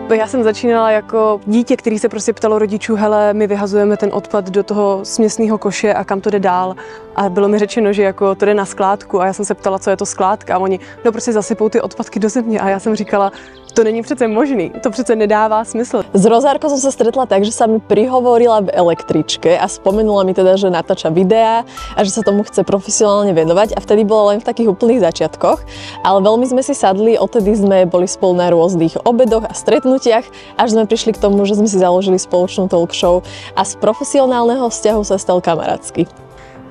Já jsem začínala jako dítě, který se prostě ptalo rodičů, hele, my vyhazujeme ten odpad do toho směsného koše a kam to jde dál. A bylo mi řečeno, že jako to jde na skládku a já jsem se ptala, co je to skládka a oni, no prostě zasypou ty odpadky do země a já jsem říkala, to není přece možný, to přece nedává smysl. S Rozárkou som sa stretla tak, že sa mi prihovorila v električke a spomenula mi teda, že natáča videá a že sa tomu chce profesionálne venovať a vtedy bola len v takých úplných začiatkoch, ale veľmi sme si sadli, odtedy sme boli spolu na rôznych obedoch a stretnutiach, až sme prišli k tomu, že sme si založili spoločnú talk show a z profesionálneho vzťahu sa stal kamarátsky.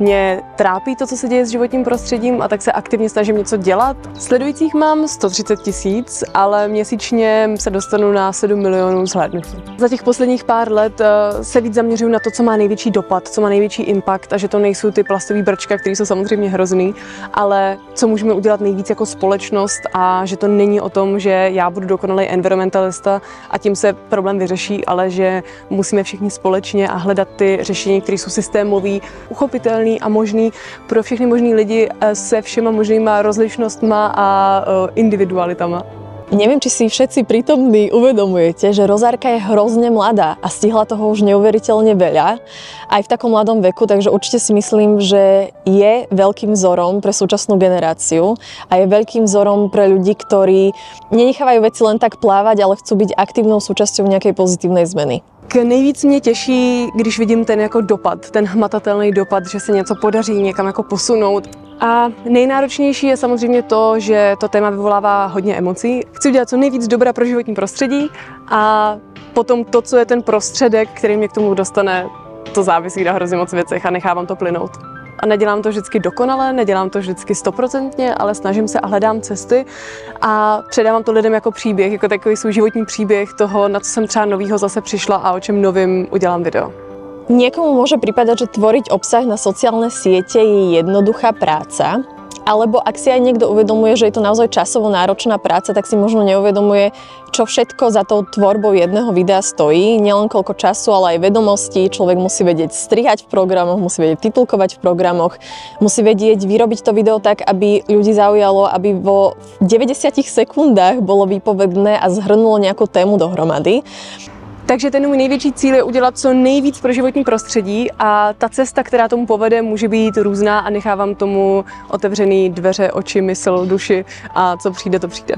Mě trápí to, co se děje s životním prostředím a tak se aktivně snažím něco dělat. Sledujících mám 130 000, ale měsíčně se dostanu na 7 milionů zhlédnutí. Za těch posledních pár let se víc zaměřuju na to, co má největší dopad, co má největší impact a že to nejsou ty plastové brčka, které jsou samozřejmě hrozný, ale co můžeme udělat nejvíc jako společnost a že to není o tom, že já budu dokonalý environmentalista a tím se problém vyřeší, ale že musíme všichni společně a hledat ty řešení, které jsou systémový, uchopitelný a možný pro všechny možný lidi se všema možnýma rozlišnostma a individualitama. Neviem, či si všetci prítomní uvedomujete, že Rozárka je hrozne mladá a stihla toho už neuveriteľne veľa, aj v takom mladom veku, takže určite si myslím, že je veľkým vzorom pre súčasnú generáciu a je veľkým vzorom pre ľudí, ktorí nenechávajú veci len tak plávať, ale chcú byť aktívnou súčasťou nejakej pozitívnej zmeny. Nejvíc mě těší, když vidím ten jako dopad, ten hmatatelný dopad, že se něco podaří někam jako posunout. A nejnáročnější je samozřejmě to, že to téma vyvolává hodně emocí. Chci udělat co nejvíc dobra pro životní prostředí a potom to, co je ten prostředek, který mě k tomu dostane, to závisí na hrozně moc věcech a nechávám to plynout. A nedělám to vždycky dokonale, nedělám to vždycky 100%, ale snažím se a hledám cesty a předávám to lidem jako příběh, jako takový svůj životní příběh toho, na co jsem třeba novýho zase přišla a o čem novým udělám video. Niekomu môže pripadať, že tvoriť obsah na sociálne siete je jednoduchá práca, alebo ak si aj niekto uvedomuje, že je to naozaj časovo náročná práca, tak si možno neuvedomuje, čo všetko za tou tvorbou jedného videa stojí. Nielen koľko času, ale aj vedomostí. Človek musí vedieť strihať v programoch, musí vedieť titulkovať v programoch, musí vedieť vyrobiť to video tak, aby ľudí zaujalo, aby vo 90 sekundách bolo výpovedné a zhrnulo nejakú tému dohromady. Takže ten můj největší cíl je udělat co nejvíc pro životní prostředí a ta cesta, která tomu povede, může být různá a nechávám tomu otevřený dveře, oči, mysl, duši a co přijde, to přijde.